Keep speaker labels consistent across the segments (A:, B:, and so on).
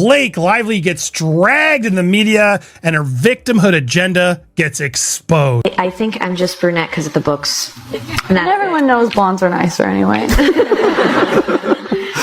A: Blake Lively gets dragged in the media and her victimhood agenda gets exposed.
B: I think I'm just brunette because of the books.
C: And everyone knows blondes are nicer anyway.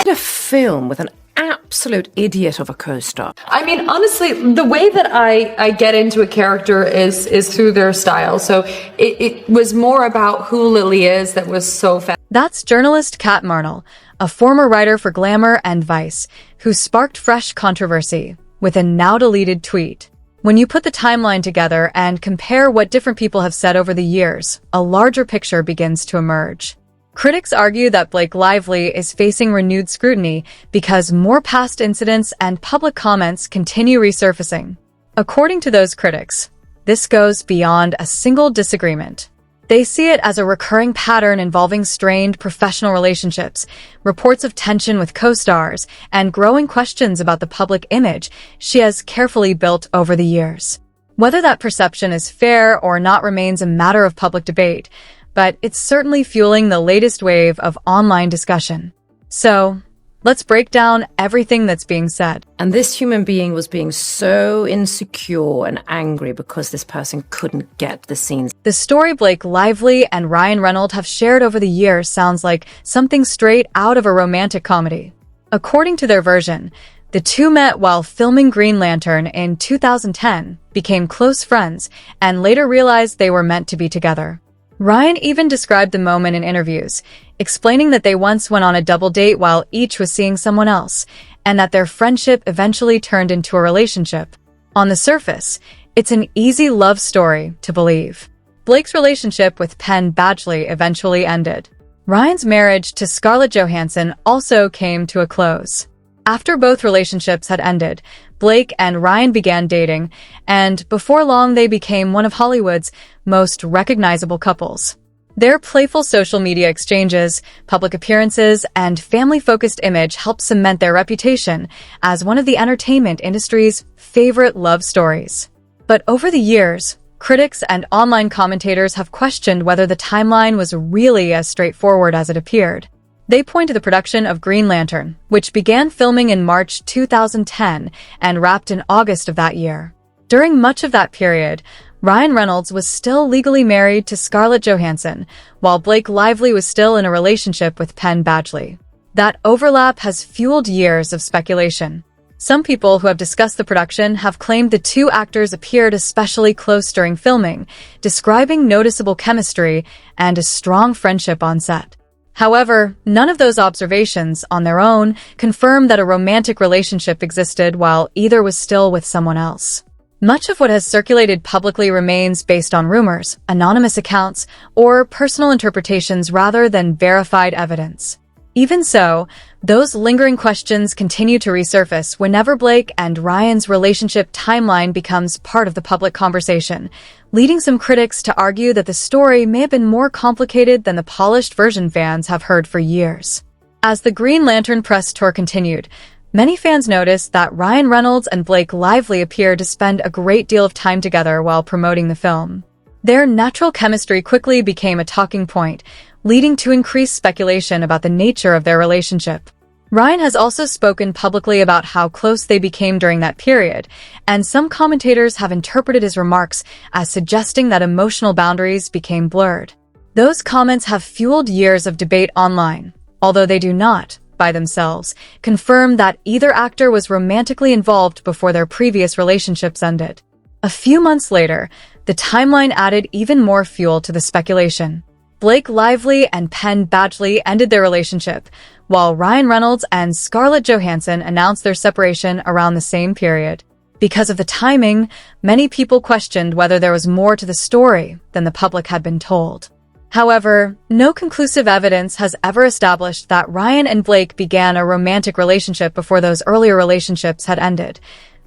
D: A film with an absolute idiot of a co-star.
E: I mean, honestly, the way that I get into a character is through their style. So it was more about who Lily is that was so fast.
F: That's journalist Kat Marnell, a former writer for Glamour and Vice, who sparked fresh controversy with a now-deleted tweet. When you put the timeline together and compare what different people have said over the years, a larger picture begins to emerge. Critics argue that Blake Lively is facing renewed scrutiny because more past incidents and public comments continue resurfacing. According to those critics, this goes beyond a single disagreement. They see it as a recurring pattern involving strained professional relationships, reports of tension with co-stars, and growing questions about the public image she has carefully built over the years. Whether that perception is fair or not remains a matter of public debate, but it's certainly fueling the latest wave of online discussion. So, let's break down everything that's being said.
D: And this human being was being so insecure and angry because this person couldn't get the scenes.
F: The story Blake Lively and Ryan Reynolds have shared over the years sounds like something straight out of a romantic comedy. According to their version, the two met while filming Green Lantern in 2010, became close friends, and later realized they were meant to be together. Ryan even described the moment in interviews, explaining that they once went on a double date while each was seeing someone else, and that their friendship eventually turned into a relationship. On the surface, it's an easy love story to believe. Blake's relationship with Penn Badgley eventually ended. Ryan's marriage to Scarlett Johansson also came to a close. After both relationships had ended, Blake and Ryan began dating, and before long they became one of Hollywood's most recognizable couples. Their playful social media exchanges, public appearances, and family-focused image helped cement their reputation as one of the entertainment industry's favorite love stories. But over the years, critics and online commentators have questioned whether the timeline was really as straightforward as it appeared. They point to the production of Green Lantern, which began filming in March 2010 and wrapped in August of that year. During much of that period, Ryan Reynolds was still legally married to Scarlett Johansson, while Blake Lively was still in a relationship with Penn Badgley. That overlap has fueled years of speculation. Some people who have discussed the production have claimed the two actors appeared especially close during filming, describing noticeable chemistry and a strong friendship on set. However, none of those observations, on their own, confirm that a romantic relationship existed while either was still with someone else. Much of what has circulated publicly remains based on rumors, anonymous accounts, or personal interpretations rather than verified evidence. Even so, those lingering questions continue to resurface whenever Blake and Ryan's relationship timeline becomes part of the public conversation, leading some critics to argue that the story may have been more complicated than the polished version fans have heard for years. As the Green Lantern press tour continued, many fans noticed that Ryan Reynolds and Blake Lively appeared to spend a great deal of time together while promoting the film. Their natural chemistry quickly became a talking point, leading to increased speculation about the nature of their relationship. Ryan has also spoken publicly about how close they became during that period, and some commentators have interpreted his remarks as suggesting that emotional boundaries became blurred. Those comments have fueled years of debate online, although they do not, by themselves, confirm that either actor was romantically involved before their previous relationships ended. A few months later, the timeline added even more fuel to the speculation. Blake Lively and Penn Badgley ended their relationship, while Ryan Reynolds and Scarlett Johansson announced their separation around the same period. Because of the timing, many people questioned whether there was more to the story than the public had been told. However, no conclusive evidence has ever established that Ryan and Blake began a romantic relationship before those earlier relationships had ended.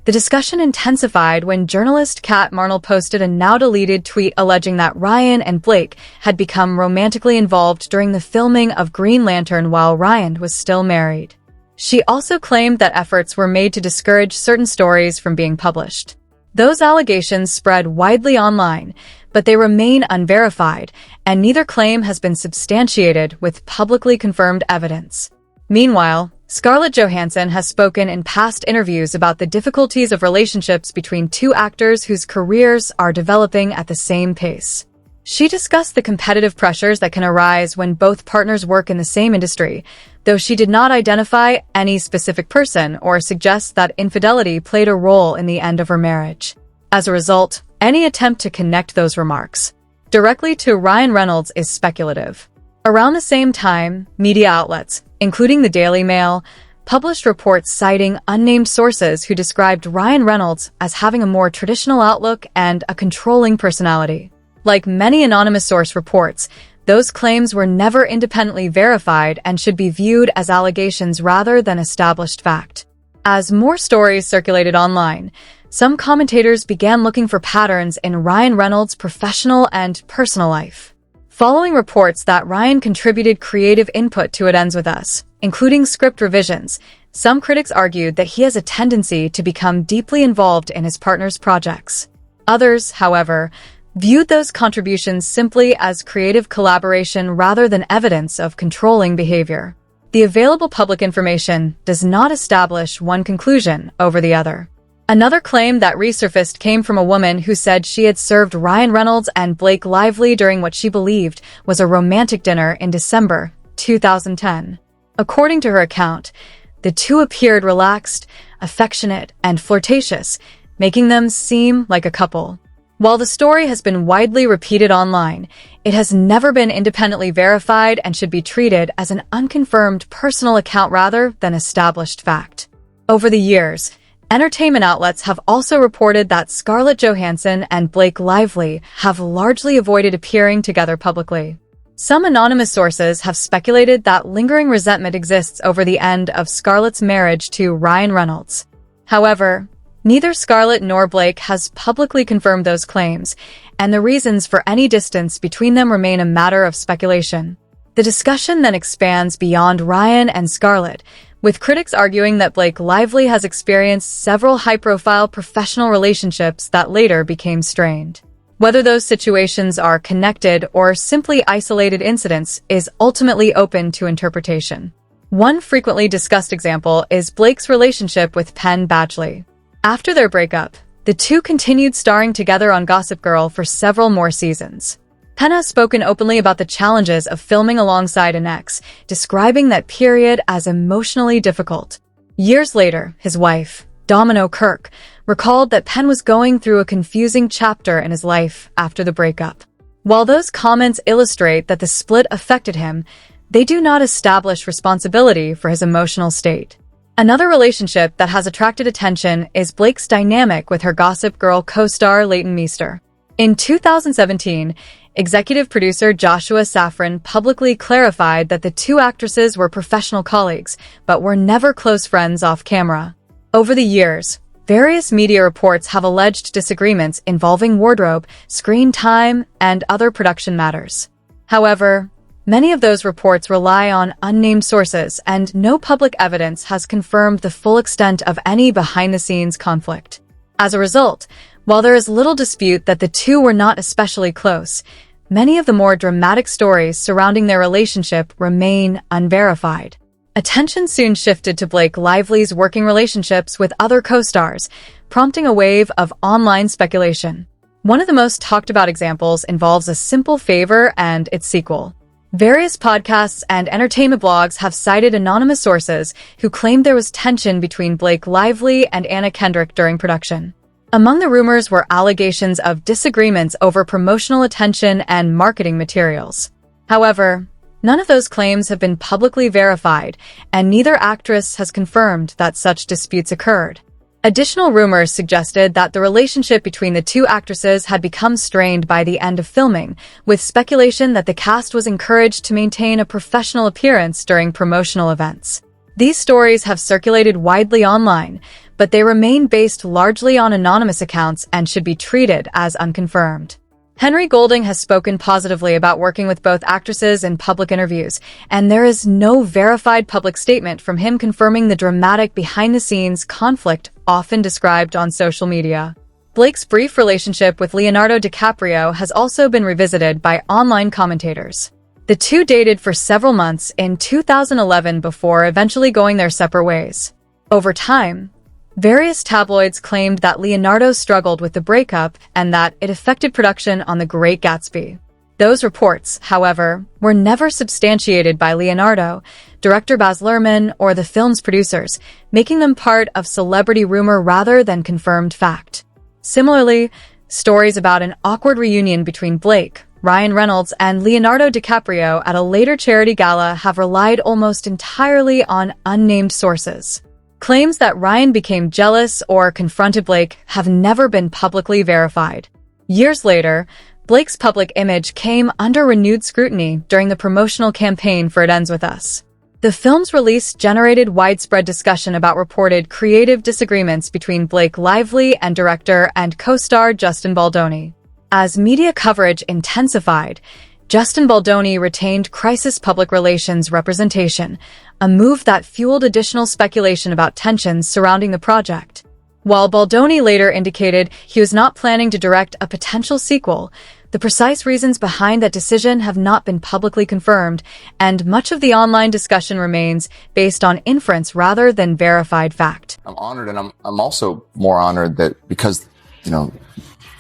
F: The discussion intensified when journalist Kat Marnell posted a now-deleted tweet alleging that Ryan and Blake had become romantically involved during the filming of Green Lantern while Ryan was still married. She also claimed that efforts were made to discourage certain stories from being published. Those allegations spread widely online, but they remain unverified, and neither claim has been substantiated with publicly confirmed evidence. Meanwhile, Scarlett Johansson has spoken in past interviews about the difficulties of relationships between two actors whose careers are developing at the same pace. She discussed the competitive pressures that can arise when both partners work in the same industry, though she did not identify any specific person or suggest that infidelity played a role in the end of her marriage. As a result, any attempt to connect those remarks directly to Ryan Reynolds is speculative. Around the same time, media outlets, including the Daily Mail, published reports citing unnamed sources who described Ryan Reynolds as having a more traditional outlook and a controlling personality. Like many anonymous source reports, those claims were never independently verified and should be viewed as allegations rather than established fact. As more stories circulated online, some commentators began looking for patterns in Ryan Reynolds' professional and personal life. Following reports that Ryan contributed creative input to It Ends With Us, including script revisions, some critics argued that he has a tendency to become deeply involved in his partner's projects. Others, however, viewed those contributions simply as creative collaboration rather than evidence of controlling behavior. The available public information does not establish one conclusion over the other. Another claim that resurfaced came from a woman who said she had served Ryan Reynolds and Blake Lively during what she believed was a romantic dinner in December 2010. According to her account, the two appeared relaxed, affectionate, and flirtatious, making them seem like a couple. While the story has been widely repeated online, it has never been independently verified and should be treated as an unconfirmed personal account rather than established fact. Over the years, entertainment outlets have also reported that Scarlett Johansson and Blake Lively have largely avoided appearing together publicly. Some anonymous sources have speculated that lingering resentment exists over the end of Scarlett's marriage to Ryan Reynolds. However, neither Scarlett nor Blake has publicly confirmed those claims, and the reasons for any distance between them remain a matter of speculation. The discussion then expands beyond Ryan and Scarlett, with critics arguing that Blake Lively has experienced several high-profile professional relationships that later became strained. Whether those situations are connected or simply isolated incidents is ultimately open to interpretation. One frequently discussed example is Blake's relationship with Penn Badgley. After their breakup, the two continued starring together on Gossip Girl for several more seasons. Penn has spoken openly about the challenges of filming alongside an ex, describing that period as emotionally difficult. Years later, his wife, Domino Kirk, recalled that Penn was going through a confusing chapter in his life after the breakup. While those comments illustrate that the split affected him, they do not establish responsibility for his emotional state. Another relationship that has attracted attention is Blake's dynamic with her Gossip Girl co-star Leighton Meester. In 2017, executive producer Joshua Safran publicly clarified that the two actresses were professional colleagues, but were never close friends off camera. Over the years, various media reports have alleged disagreements involving wardrobe, screen time, and other production matters. However, many of those reports rely on unnamed sources, and no public evidence has confirmed the full extent of any behind-the-scenes conflict. As a result, while there is little dispute that the two were not especially close, many of the more dramatic stories surrounding their relationship remain unverified. Attention soon shifted to Blake Lively's working relationships with other co-stars, prompting a wave of online speculation. One of the most talked about examples involves A Simple Favor and its sequel. Various podcasts and entertainment blogs have cited anonymous sources who claimed there was tension between Blake Lively and Anna Kendrick during production. Among the rumors were allegations of disagreements over promotional attention and marketing materials. However, none of those claims have been publicly verified, and neither actress has confirmed that such disputes occurred. Additional rumors suggested that the relationship between the two actresses had become strained by the end of filming, with speculation that the cast was encouraged to maintain a professional appearance during promotional events. These stories have circulated widely online, but they remain based largely on anonymous accounts and should be treated as unconfirmed. Henry Golding has spoken positively about working with both actresses in public interviews, and there is no verified public statement from him confirming the dramatic behind-the-scenes conflict often described on social media. Blake's brief relationship with Leonardo DiCaprio has also been revisited by online commentators. The two dated for several months in 2011 before eventually going their separate ways. Over time, various tabloids claimed that Leonardo struggled with the breakup and that it affected production on The Great Gatsby. Those reports, however, were never substantiated by Leonardo, director Baz Luhrmann, or the film's producers, making them part of celebrity rumor rather than confirmed fact. Similarly, stories about an awkward reunion between Blake, Ryan Reynolds, and Leonardo DiCaprio at a later charity gala have relied almost entirely on unnamed sources. Claims that Ryan became jealous or confronted Blake have never been publicly verified. Years later, Blake's public image came under renewed scrutiny during the promotional campaign for It Ends With Us. The film's release generated widespread discussion about reported creative disagreements between Blake Lively and director and co-star Justin Baldoni. As media coverage intensified, Justin Baldoni retained crisis public relations representation, a move that fueled additional speculation about tensions surrounding the project. While Baldoni later indicated he was not planning to direct a potential sequel, the precise reasons behind that decision have not been publicly confirmed, and much of the online discussion remains based on inference rather than verified fact.
G: I'm honored, and I'm also more honored that because,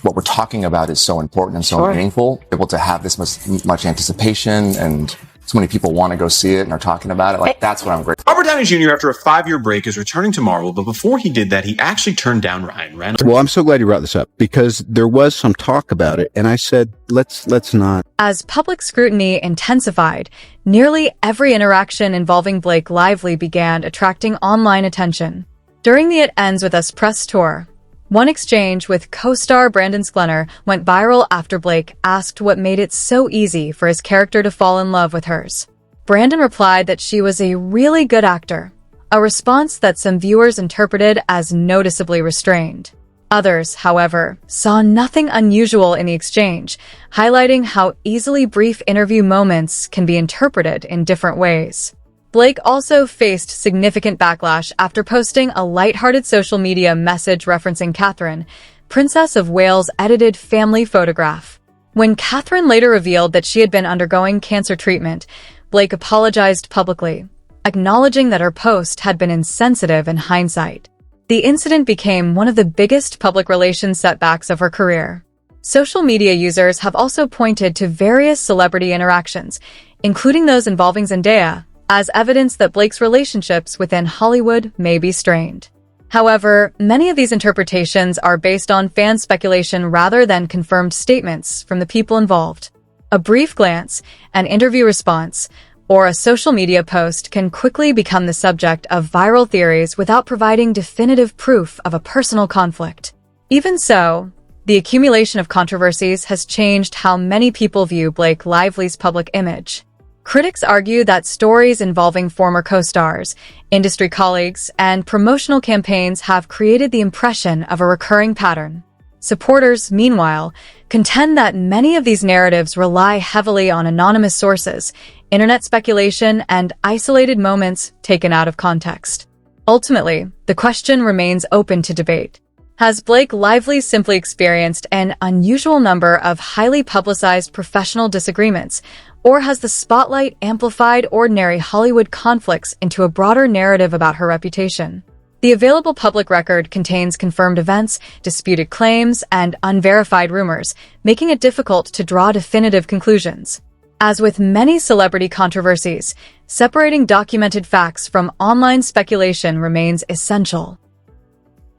G: what we're talking about is so important and so meaningful, able to have this much anticipation and so many people want to go see it and are talking about it. That's what I'm grateful for.
H: Robert Downey Jr., after a 5-year break, is returning to Marvel, but before he did that, he actually turned down Ryan Reynolds.
I: Well, I'm so glad you brought this up because there was some talk about it, and I said, let's not.
F: As public scrutiny intensified, nearly every interaction involving Blake Lively began attracting online attention. During the It Ends With Us press tour, one exchange with co-star Brandon Sklenar went viral after Blake asked what made it so easy for his character to fall in love with hers. Brandon replied that she was a really good actor, a response that some viewers interpreted as noticeably restrained. Others, however, saw nothing unusual in the exchange, highlighting how easily brief interview moments can be interpreted in different ways. Blake also faced significant backlash after posting a lighthearted social media message referencing Catherine, Princess of Wales' edited family photograph. When Catherine later revealed that she had been undergoing cancer treatment, Blake apologized publicly, acknowledging that her post had been insensitive in hindsight. The incident became one of the biggest public relations setbacks of her career. Social media users have also pointed to various celebrity interactions, including those involving Zendaya, as evidence that Blake's relationships within Hollywood may be strained. However, many of these interpretations are based on fan speculation rather than confirmed statements from the people involved. A brief glance, an interview response, or a social media post can quickly become the subject of viral theories without providing definitive proof of a personal conflict. Even so, the accumulation of controversies has changed how many people view Blake Lively's public image. Critics argue that stories involving former co-stars, industry colleagues, and promotional campaigns have created the impression of a recurring pattern. Supporters, meanwhile, contend that many of these narratives rely heavily on anonymous sources, internet speculation, and isolated moments taken out of context. Ultimately, the question remains open to debate. Has Blake Lively simply experienced an unusual number of highly publicized professional disagreements, or has the spotlight amplified ordinary Hollywood conflicts into a broader narrative about her reputation? The available public record contains confirmed events, disputed claims, and unverified rumors, making it difficult to draw definitive conclusions. As with many celebrity controversies, separating documented facts from online speculation remains essential.